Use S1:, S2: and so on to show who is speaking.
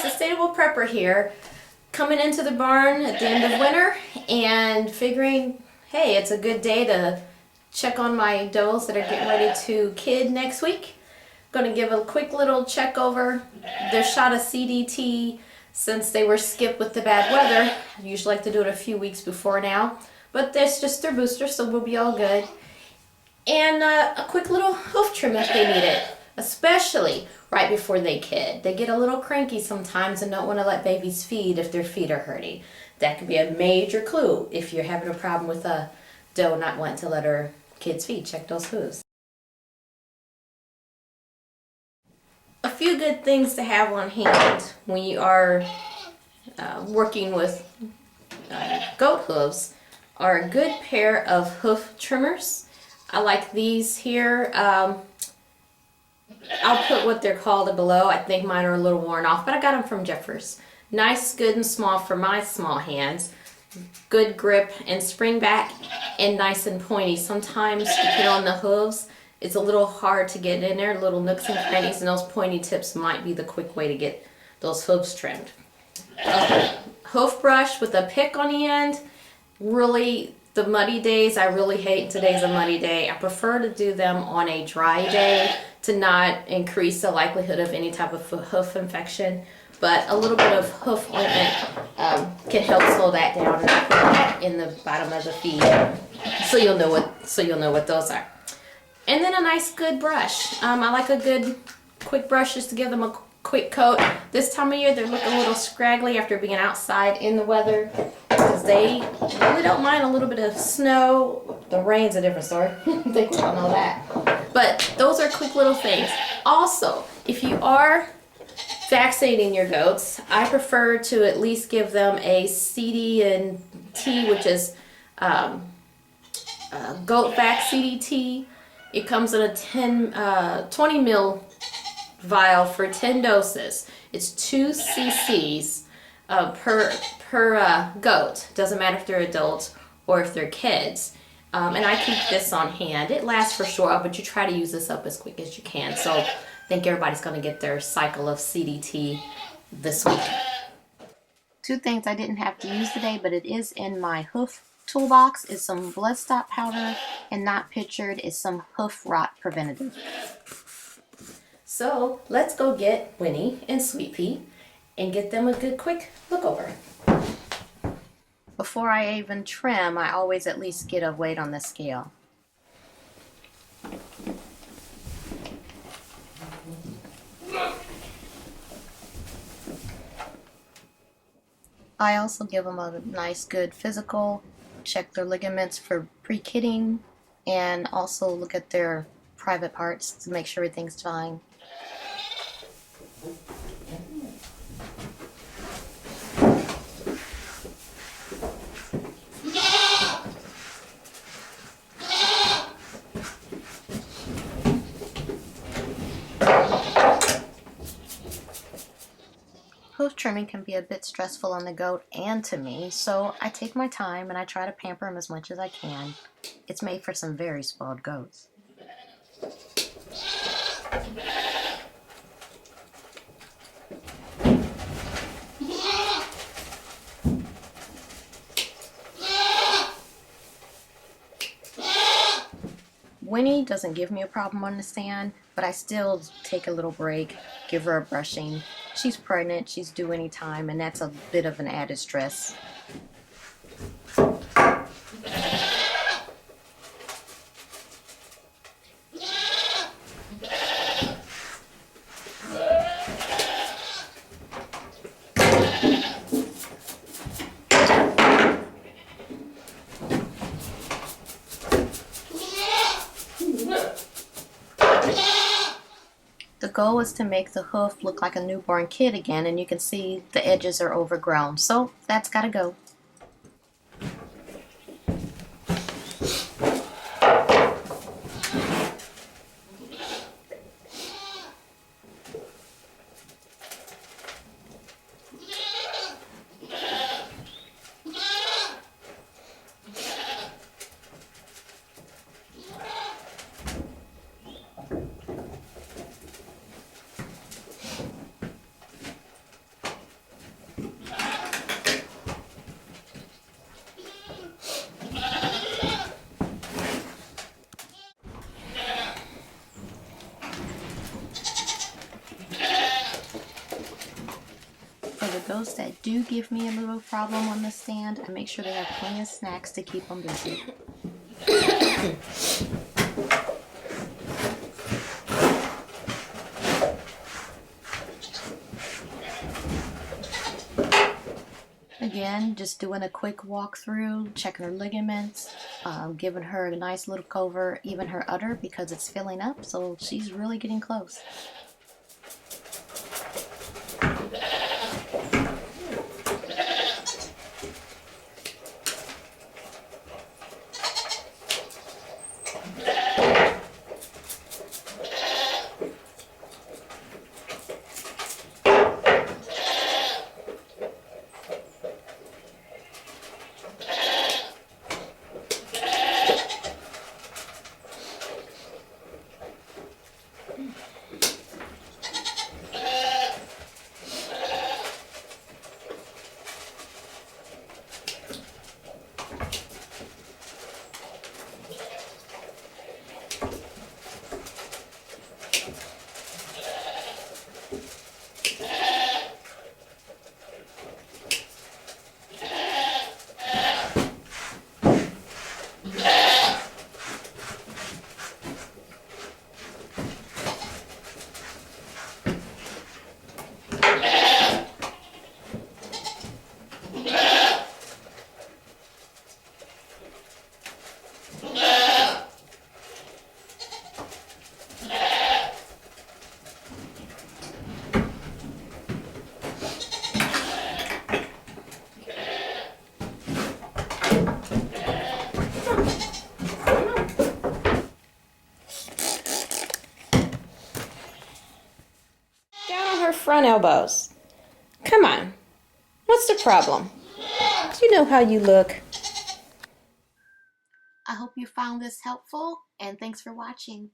S1: sustainable prepper here, coming into the barn at the end of winter and figuring, hey, it's a good day to check on my does that are getting ready to kid next week. Going to give a quick little check over their shot of CDT since they were skipped with the bad weather. I usually like to do it a few weeks before now, but that's just their booster, so we'll be all good. And a quick little hoof trim if they need it, especially right before they kid. They get a little cranky sometimes and don't want to let babies feed if their feet are hurting. That could be a major clue if you're having a problem with a doe not wanting to let her kids feed. Check those hooves. A few good things to have on hand when you are working with goat hooves are a good pair of hoof trimmers. I like these here. I'll put what they're called below. I think mine are a little worn off, but I got them from Jeffers. Nice, good, and small for my small hands. Good grip and spring back, and nice and pointy. Sometimes, depending on the hooves, it's a little hard to get in there, little nooks and crannies, and those pointy tips might be the quick way to get those hooves trimmed. Hoof brush with a pick on the end. Really, the muddy days, I really hate. Today's a muddy day. I prefer to do them on a dry day to not increase the likelihood of any type of hoof infection. But a little bit of hoof ointment can help slow that down and I put that in the bottom of the feet, so you'll know what those are. And then a nice good brush. I like a good quick brush just to give them a quick coat. This time of year they're looking a little scraggly after being outside in the weather because they really don't mind a little bit of snow. The rain's a different story. They don't know that. But those are quick little things. Also, if you are vaccinating your goats, I prefer to at least give them a CD&T, which is goat vac CDT. It comes in a 20 mil vial for 10 doses. It's 2 cc's per goat. Doesn't matter if they're adults or if they're kids. And I keep this on hand. It lasts for sure, but you try to use this up as quick as you can. So I think everybody's going to get their cycle of CDT this week. Two things I didn't have to use today, but it is in my hoof toolbox, is some blood stop powder, and not pictured is some hoof rot preventative. So let's go get Winnie and Sweet Pea and get them a good quick look over. Before I even trim, I always at least get a weight on the scale. I also give them a nice good physical, check their ligaments for pre-kidding, and also look at their private parts to make sure everything's fine. Hoof trimming can be a bit stressful on the goat and to me, so I take my time and I try to pamper them as much as I can. It's made for some very spoiled goats. Winnie doesn't give me a problem on the stand, but I still take a little break, give her a brushing. She's pregnant, she's due any time, and that's a bit of an added stress. The goal is to make the hoof look like a newborn kid again, and you can see the edges are overgrown, so that's gotta go. for the goats that do give me a little problem on the stand, I make sure they have plenty of snacks to keep them busy. Again, just doing a quick walkthrough, checking her ligaments, giving her a nice little cover, even her udder because it's filling up, so she's really getting close. Her front elbows. Come on. What's the problem? You know how you look. I hope you found this helpful, and thanks for watching.